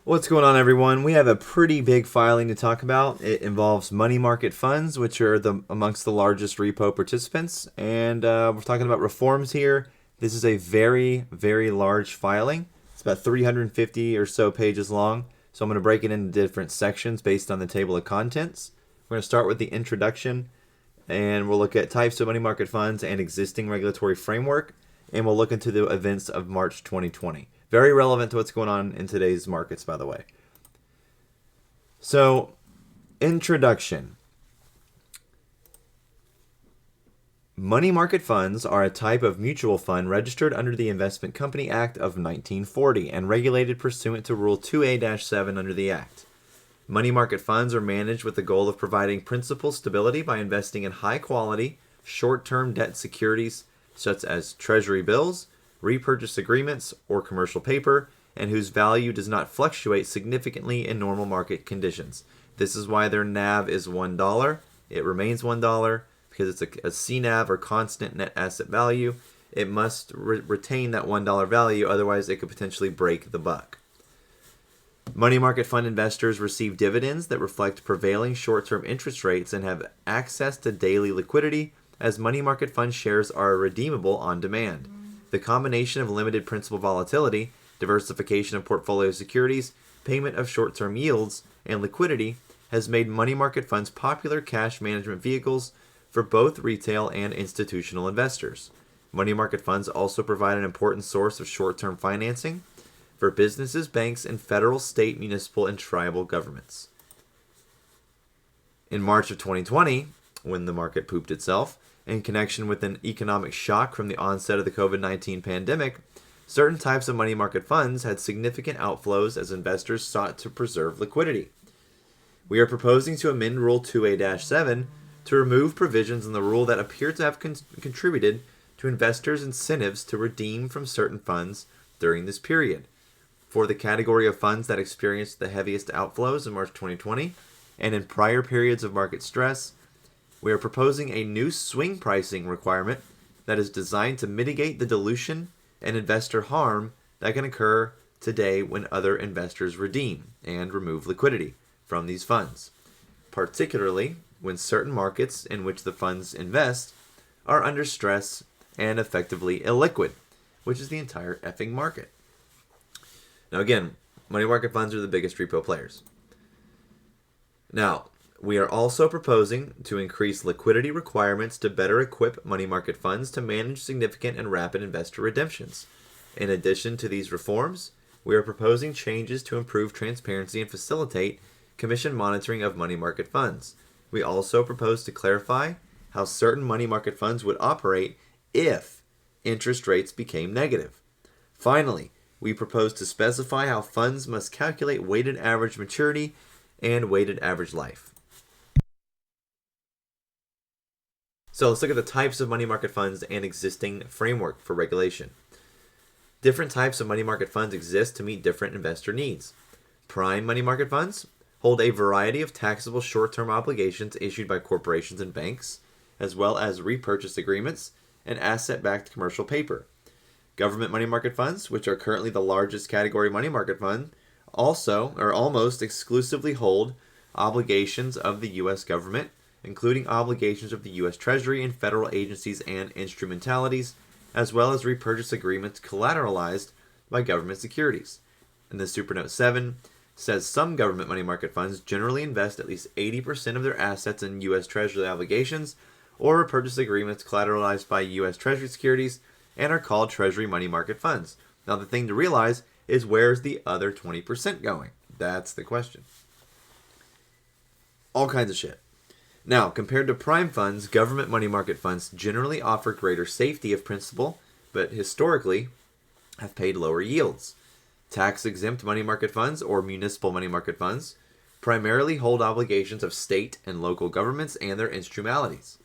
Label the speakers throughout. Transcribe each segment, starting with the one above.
Speaker 1: What's going on, everyone? We have a pretty big filing to talk about. It involves money market funds, which are amongst the largest repo participants, and we're talking about reforms here. This is a very, very large filing. It's about 350 or so pages long, so I'm going to break it into different sections based on the table of contents. We're going to start with the introduction, and we'll look at types of money market funds and existing regulatory framework, and we'll look into the events of March 2020. Very relevant to what's going on in today's markets, by the way. So, introduction. Money market funds are a type of mutual fund registered under the Investment Company Act of 1940 and regulated pursuant to Rule 2A-7 under the Act. Money market funds are managed with the goal of providing principal stability by investing in high-quality, short-term debt securities such as treasury bills, repurchase agreements, or commercial paper, and whose value does not fluctuate significantly in normal market conditions. This is why their NAV is $1. It remains $1 because it's a CNAV, or constant net asset value. It must retain that $1 value, otherwise it could potentially break the buck. Money market fund investors receive dividends that reflect prevailing short-term interest rates and have access to daily liquidity, as money market fund shares are redeemable on demand. The combination of limited principal volatility, diversification of portfolio securities, payment of short-term yields, and liquidity has made money market funds popular cash management vehicles for both retail and institutional investors. Money market funds also provide an important source of short-term financing for businesses, banks, and federal, state, municipal, and tribal governments. In March of 2020, when the market pooped itself, in connection with an economic shock from the onset of the COVID-19 pandemic, certain types of money market funds had significant outflows as investors sought to preserve liquidity. We are proposing to amend Rule 2A-7 to remove provisions in the rule that appear to have contributed to investors' incentives to redeem from certain funds during this period. For the category of funds that experienced the heaviest outflows in March 2020 and in prior periods of market stress, we are proposing a new swing pricing requirement that is designed to mitigate the dilution and investor harm that can occur today when other investors redeem and remove liquidity from these funds, particularly when certain markets in which the funds invest are under stress and effectively illiquid, which is the entire effing market. Now again, money market funds are the biggest repo players. Now, we are also proposing to increase liquidity requirements to better equip money market funds to manage significant and rapid investor redemptions. In addition to these reforms, we are proposing changes to improve transparency and facilitate commission monitoring of money market funds. We also propose to clarify how certain money market funds would operate if interest rates became negative. Finally, we propose to specify how funds must calculate weighted average maturity and weighted average life. So let's look at the types of money market funds and existing framework for regulation. Different types of money market funds exist to meet different investor needs. Prime money market funds hold a variety of taxable short-term obligations issued by corporations and banks, as well as repurchase agreements and asset-backed commercial paper. Government money market funds, which are currently the largest category money market fund, also or almost exclusively hold obligations of the U.S. government, including obligations of the U.S. Treasury and federal agencies and instrumentalities, as well as repurchase agreements collateralized by government securities. And the Supernote 7 says some government money market funds generally invest at least 80% of their assets in U.S. Treasury obligations or repurchase agreements collateralized by U.S. Treasury securities and are called Treasury money market funds. Now, the thing to realize is, where's the other 20% going? That's the question. All kinds of shit. Now, compared to prime funds, government money market funds generally offer greater safety of principal, but historically have paid lower yields. Tax-exempt money market funds, or municipal money market funds, primarily hold obligations of state and local governments and their instrumentalities,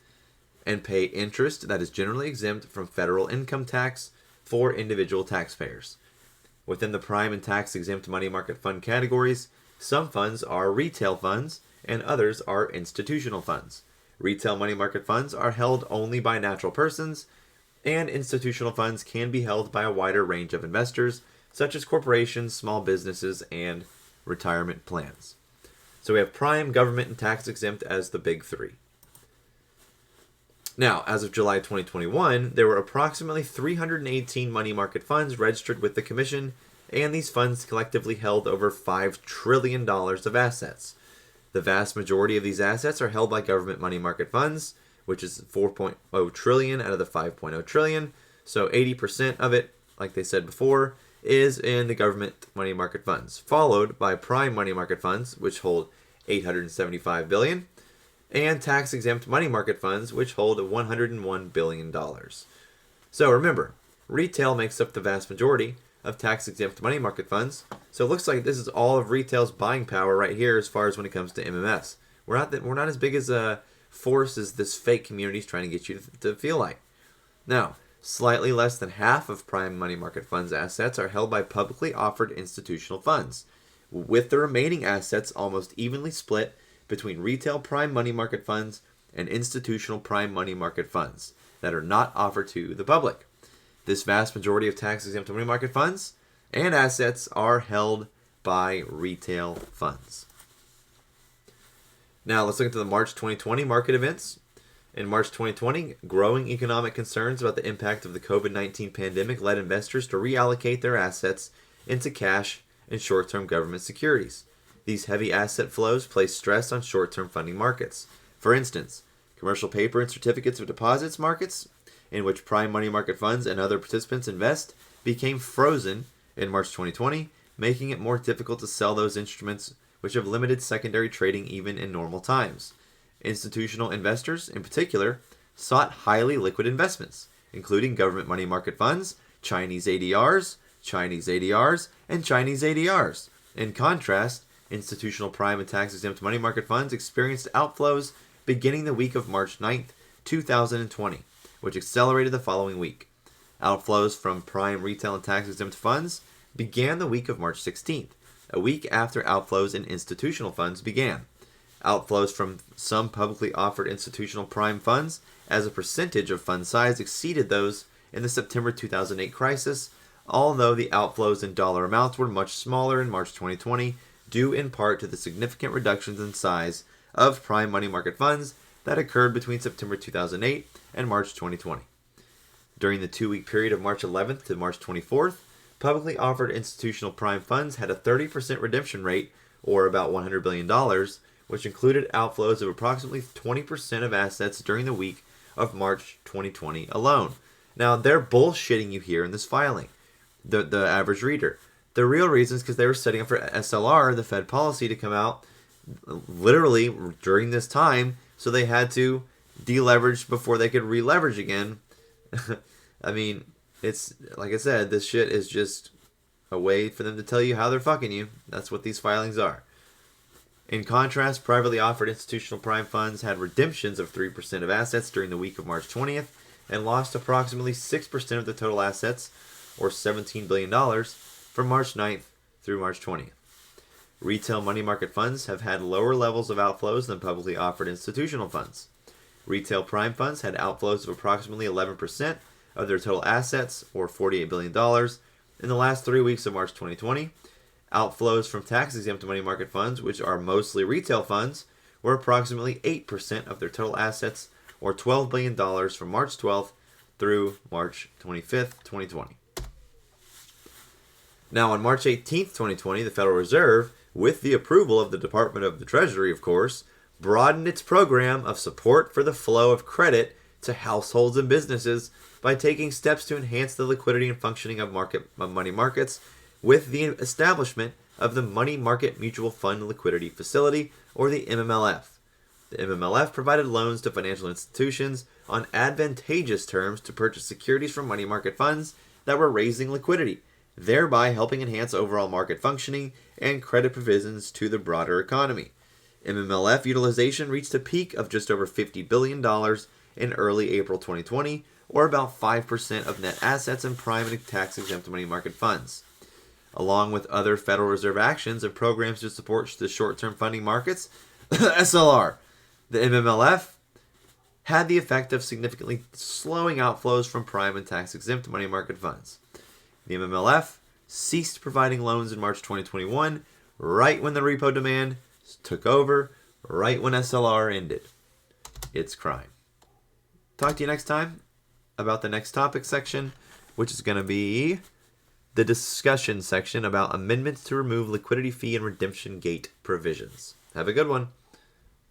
Speaker 1: and pay interest that is generally exempt from federal income tax for individual taxpayers. Within the prime and tax-exempt money market fund categories, some funds are retail funds, and others are institutional funds. Retail money market funds are held only by natural persons, and institutional funds can be held by a wider range of investors, such as corporations, small businesses, and retirement plans. So we have prime, government, and tax exempt as the big three. Now, as of July 2021, there were approximately 318 money market funds registered with the Commission, and these funds collectively held over $5 trillion of assets. The vast majority of these assets are held by government money market funds, which is 4.0 trillion out of the 5.0 trillion. So 80% of it, like they said before, is in the government money market funds, followed by prime money market funds, which hold 875 billion, and tax-exempt money market funds, which hold $101 billion. So remember, retail makes up the vast majority of tax-exempt money market funds. So it looks like this is all of retail's buying power right here as far as when it comes to MMFs. We're not as big as a force as this fake community is trying to get you to feel like. Now, slightly less than half of prime money market funds assets are held by publicly offered institutional funds, with the remaining assets almost evenly split between retail prime money market funds and institutional prime money market funds that are not offered to the public. This vast majority of tax-exempt money market funds and assets are held by retail funds. Now let's look into the March 2020 market events. In March 2020, growing economic concerns about the impact of the COVID-19 pandemic led investors to reallocate their assets into cash and short-term government securities. These heavy asset flows place stress on short-term funding markets. For instance, commercial paper and certificates of deposits markets, in which prime money market funds and other participants invest, became frozen in March 2020, making it more difficult to sell those instruments which have limited secondary trading even in normal times. Institutional investors, in particular, sought highly liquid investments, including government money market funds, Chinese ADRs, and Chinese ADRs. In contrast, institutional prime and tax-exempt money market funds experienced outflows beginning the week of March 9th, 2020, which accelerated the following week. Outflows from prime retail and tax-exempt funds began the week of March 16th, a week after outflows in institutional funds began. Outflows from some publicly offered institutional prime funds as a percentage of fund size exceeded those in the September 2008 crisis, although the outflows in dollar amounts were much smaller in March 2020, due in part to the significant reductions in size of prime money market funds that occurred between September 2008 and March 2020. During the 2-week period of March 11th to March 24th, publicly offered institutional prime funds had a 30% redemption rate, or about $100 billion, which included outflows of approximately 20% of assets during the week of March 2020 alone. Now, they're bullshitting you here in this filing, the average reader. The real reason is because they were setting up for SLR, the Fed policy, to come out literally during this time, so they had to deleverage before they could re-leverage again. I mean, it's like I said, this shit is just a way for them to tell you how they're fucking you. That's what these filings are. In contrast, privately offered institutional prime funds had redemptions of 3% of assets during the week of March 20th and lost approximately 6% of the total assets, or $17 billion, from March 9th through March 20th. Retail money market funds have had lower levels of outflows than publicly offered institutional funds. Retail prime funds had outflows of approximately 11% of their total assets, or $48 billion, in the last 3 weeks of March 2020. Outflows from tax-exempt money market funds, which are mostly retail funds, were approximately 8% of their total assets, or $12 billion from March 12th through March 25th, 2020. Now, on March 18th, 2020, the Federal Reserve, with the approval of the Department of the Treasury, of course, broadened its program of support for the flow of credit to households and businesses by taking steps to enhance the liquidity and functioning of money markets with the establishment of the Money Market Mutual Fund Liquidity Facility, or the MMLF. The MMLF provided loans to financial institutions on advantageous terms to purchase securities from money market funds that were raising liquidity, thereby helping enhance overall market functioning and credit provisions to the broader economy. MMLF utilization reached a peak of just over $50 billion in early April 2020, or about 5% of net assets in prime and tax-exempt money market funds. Along with other Federal Reserve actions and programs to support the short-term funding markets, SLR, the MMLF had the effect of significantly slowing outflows from prime and tax-exempt money market funds. The MMLF ceased providing loans in March 2021, right when the repo demand took over, right when SLR ended. It's crime. Talk to you next time about the next topic section, which is going to be the discussion section about amendments to remove liquidity fee and redemption gate provisions. Have a good one.